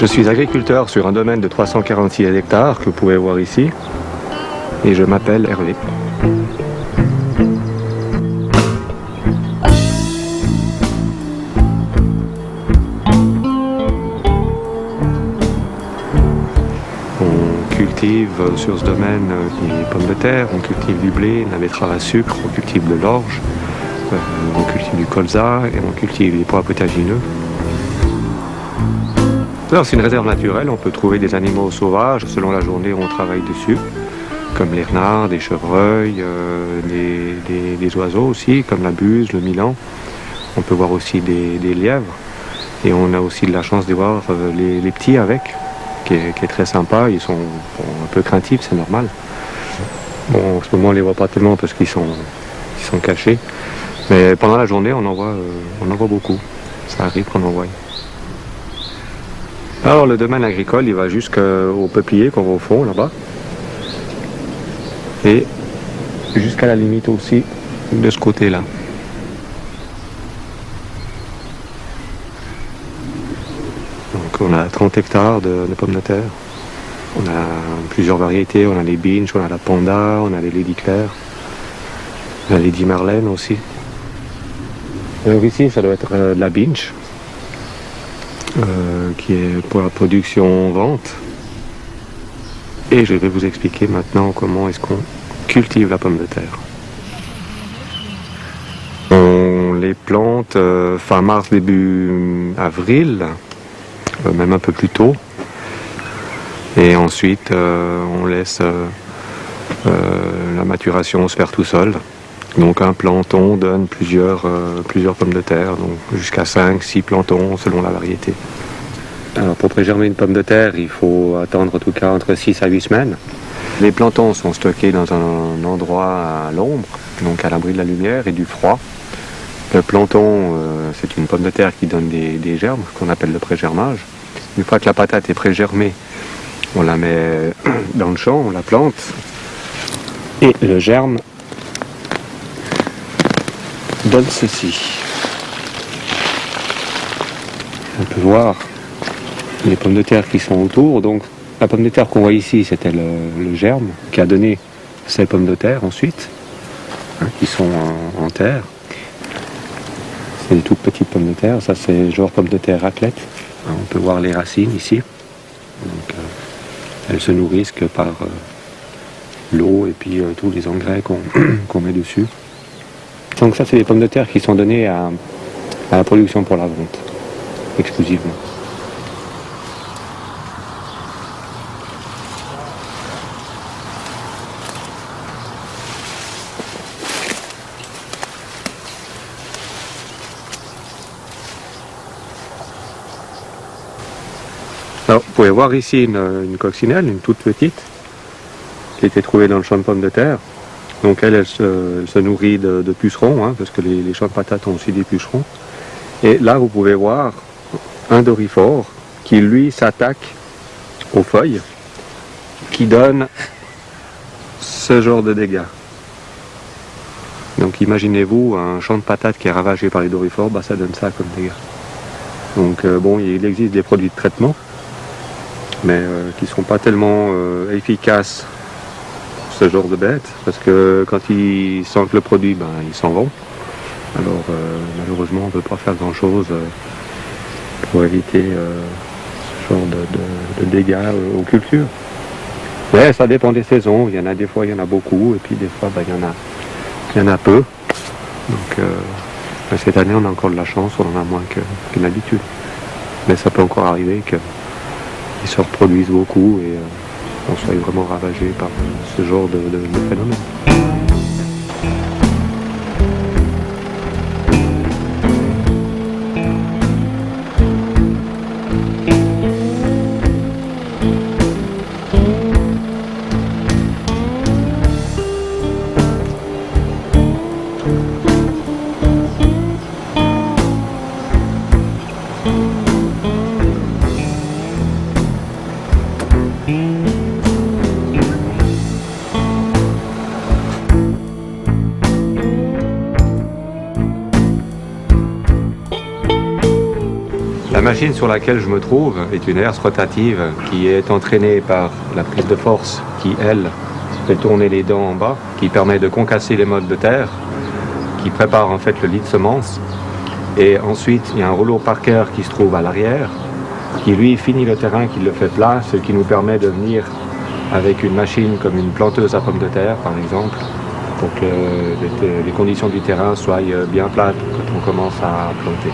Je suis agriculteur sur un domaine de 346 hectares que vous pouvez voir ici et je m'appelle Hervé. On cultive sur ce domaine des pommes de terre, on cultive du blé, de la betterave à sucre, on cultive de l'orge, on cultive du colza et on cultive des pois potagineux. Alors c'est une réserve naturelle, on peut trouver des animaux sauvages selon la journée où on travaille dessus, comme les renards, des chevreuils, des oiseaux aussi, comme la buse, le milan. On peut voir aussi des lièvres et on a aussi de la chance de voir les petits avec, qui est très sympa. Ils sont un peu craintifs, c'est normal. Bon, en ce moment on les voit pas tellement parce qu'ils sont cachés, mais pendant la journée on en voit beaucoup. Ça arrive qu'on en voie. Alors le domaine agricole, il va jusqu'au peuplier qu'on voit au fond là-bas. Et jusqu'à la limite aussi de ce côté-là. Donc on a 30 hectares de pommes de terre. On a plusieurs variétés, on a les binge, on a la panda, on a les Lady Claire, on a les Lady Marlène aussi. Alors ici, ça doit être de la binge. Qui est pour la production-vente. Et je vais vous expliquer maintenant comment est-ce qu'on cultive la pomme de terre. On les plante fin mars, début avril, même un peu plus tôt. Et ensuite, on laisse la maturation se faire tout seul. Donc un planton donne plusieurs pommes de terre, donc jusqu'à 5-6 plantons selon la variété. Alors pour prégermer une pomme de terre, il faut attendre en tout cas entre 6 à 8 semaines. Les plantons sont stockés dans un endroit à l'ombre, donc à l'abri de la lumière et du froid. Le planton, c'est une pomme de terre qui donne des germes, qu'on appelle le prégermage. Une fois que la patate est prégermée, on la met dans le champ, on la plante, et le germe donne ceci. On peut voir les pommes de terre qui sont autour. Donc la pomme de terre qu'on voit ici, c'était le germe qui a donné ces pommes de terre ensuite, qui sont en terre. C'est des toutes petites pommes de terre. Ça c'est genre pomme de terre raclette. On peut voir les racines ici. Donc, elles se nourrissent que par l'eau et puis tous les engrais qu'on met dessus. Donc ça, c'est des pommes de terre qui sont données à la production pour la vente, exclusivement. Alors, vous pouvez voir ici une coccinelle, une toute petite, qui a été trouvée dans le champ de pommes de terre. Donc elle se nourrit de pucerons, parce que les champs de patates ont aussi des pucerons. Et là, vous pouvez voir un doryphore qui, lui, s'attaque aux feuilles, qui donne ce genre de dégâts. Donc imaginez-vous un champ de patates qui est ravagé par les doryphores, ça donne ça comme dégâts. Donc bon, il existe des produits de traitement, mais qui ne sont pas tellement efficaces ce genre de bêtes, parce que quand ils sentent le produit, ils s'en vont. Alors malheureusement on ne peut pas faire grand chose pour éviter ce genre de dégâts aux cultures. Mais ça dépend des saisons, il y en a des fois il y en a beaucoup, et puis des fois il y en a peu. Donc cette année on a encore de la chance, on en a moins que d'habitude. Mais ça peut encore arriver qu'ils se reproduisent beaucoup et on soit vraiment ravagé par ce genre de phénomène. machine sur laquelle je me trouve est une herse rotative qui est entraînée par la prise de force qui, elle, fait tourner les dents en bas, qui permet de concasser les mottes de terre, qui prépare en fait le lit de semences. Et ensuite, il y a un rouleau Parker qui se trouve à l'arrière, qui lui finit le terrain, qui le fait plat, ce qui nous permet de venir avec une machine comme une planteuse à pommes de terre, par exemple, pour que les conditions du terrain soient bien plates quand on commence à planter.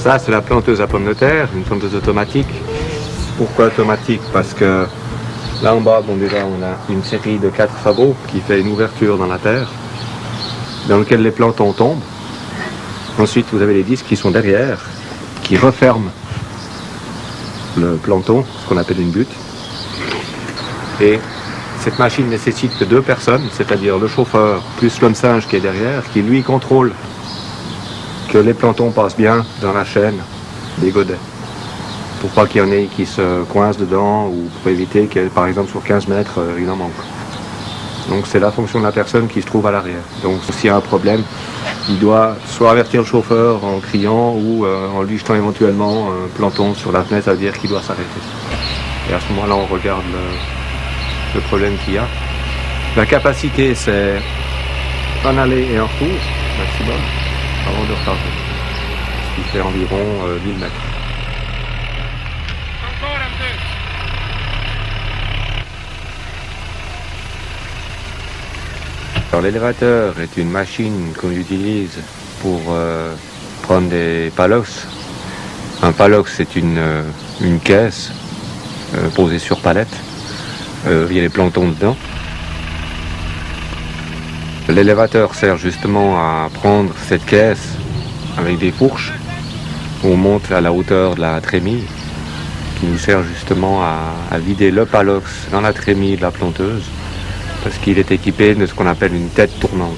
Ça, c'est la planteuse à pommes de terre, une planteuse automatique. Pourquoi automatique? Parce que là en bas, bon, déjà, on a une série de 4 sabots qui fait une ouverture dans la terre, dans lequel les plantons tombent. Ensuite, vous avez les disques qui sont derrière, qui referment le planton, ce qu'on appelle une butte. Et cette machine nécessite que 2 personnes, c'est-à-dire le chauffeur plus l'homme singe qui est derrière, qui lui contrôle que les plantons passent bien dans la chaîne des godets. Pour pas qu'il y en ait qui se coincent dedans ou pour éviter qu'il par exemple sur 15 mètres, il en manque. Donc c'est la fonction de la personne qui se trouve à l'arrière. Donc s'il y a un problème, il doit soit avertir le chauffeur en criant ou en lui jetant éventuellement un planton sur la fenêtre, ça veut dire qu'il doit s'arrêter. Et à ce moment-là, on regarde le problème qu'il y a. La capacité, c'est un aller et un retour maximum avant de recharger, ce qui fait environ 1000 mètres. Alors l'élévateur est une machine qu'on utilise pour prendre des palox. Un palox, c'est une caisse posée sur palette. Il y a les plantons dedans. L'élévateur sert justement à prendre cette caisse avec des fourches. On monte à la hauteur de la trémie, qui nous sert justement à vider le palox dans la trémie de la planteuse, parce qu'il est équipé de ce qu'on appelle une tête tournante.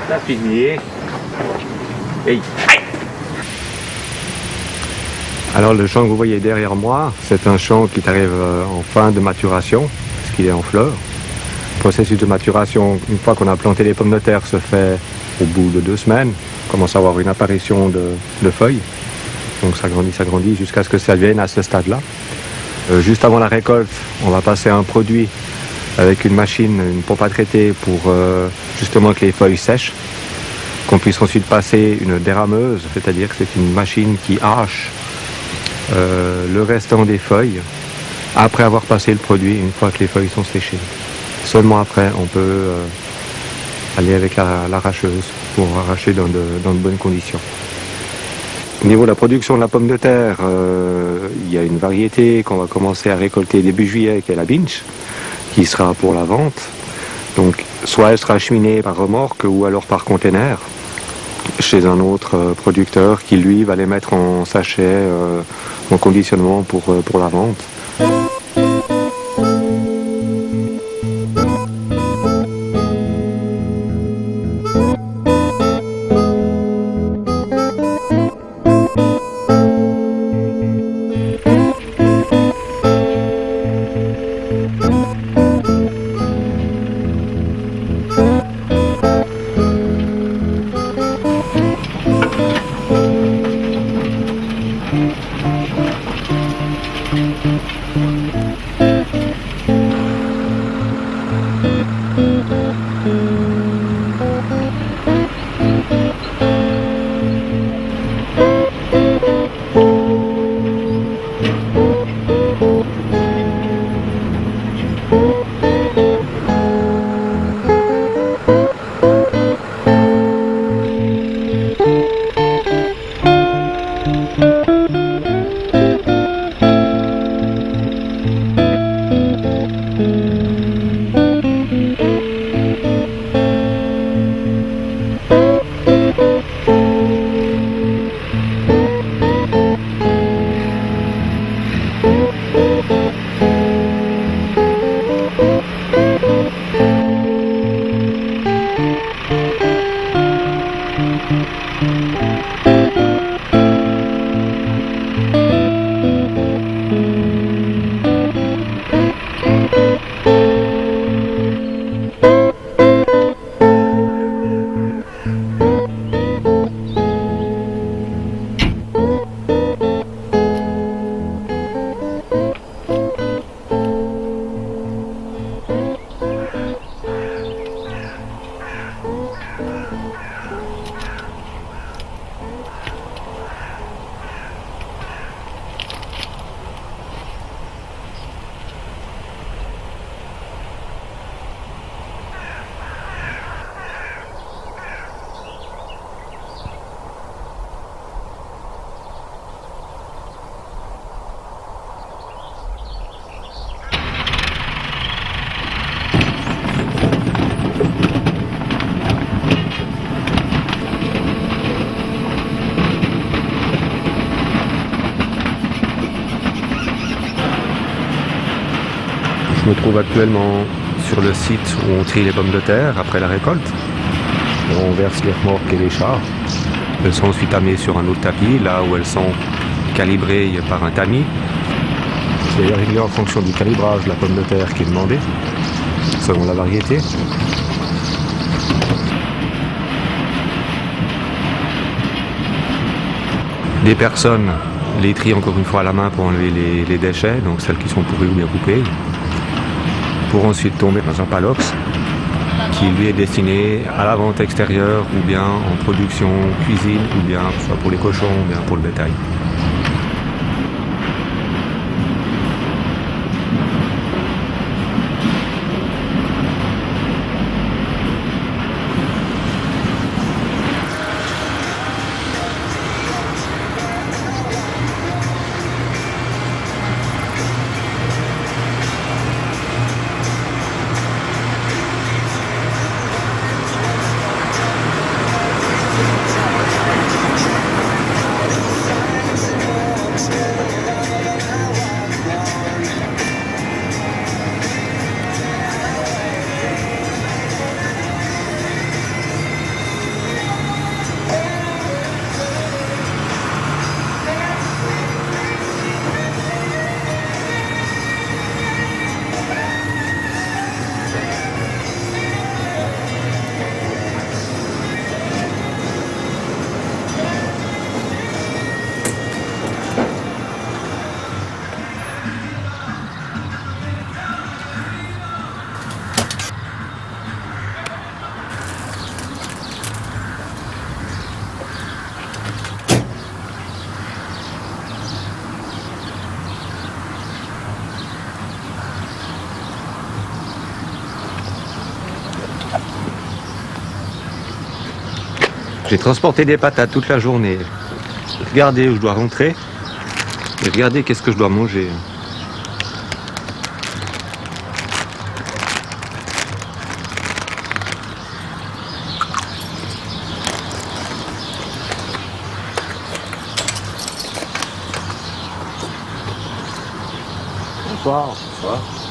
La pilier. Hey. Alors le champ que vous voyez derrière moi, c'est un champ qui arrive en fin de maturation, parce qu'il est en fleurs. Le processus de maturation, une fois qu'on a planté les pommes de terre, se fait au bout de 2 semaines. On commence à avoir une apparition de feuilles. Donc ça grandit jusqu'à ce que ça vienne à ce stade-là. Juste avant la récolte, on va passer un produit avec une machine, une pompe à traiter pour justement que les feuilles sèchent. Qu'on puisse ensuite passer une dérameuse, c'est-à-dire que c'est une machine qui hache le restant des feuilles après avoir passé le produit une fois que les feuilles sont séchées. Seulement après, on peut aller avec l'arracheuse pour arracher dans de bonnes conditions. Au niveau de la production de la pomme de terre, il y a une variété qu'on va commencer à récolter début juillet, qui est la Binch, qui sera pour la vente. Donc, soit elle sera acheminée par remorque ou alors par container chez un autre producteur qui, lui, va les mettre en sachet, en conditionnement pour la vente. Je me trouve actuellement sur le site où on trie les pommes de terre après la récolte. On verse les remorques et les chars. Elles sont ensuite amenées sur un autre tapis, là où elles sont calibrées par un tamis. C'est réglé en fonction du calibrage de la pomme de terre qui est demandé, selon la variété. Des personnes les trient encore une fois à la main pour enlever les déchets, donc celles qui sont pourries ou bien coupées, pour ensuite tomber dans un palox qui lui est destiné à la vente extérieure ou bien en production cuisine ou bien soit pour les cochons ou bien pour le bétail. J'ai transporté des patates toute la journée. Regardez où je dois rentrer. Et regardez qu'est-ce que je dois manger. Bonsoir. Bonsoir.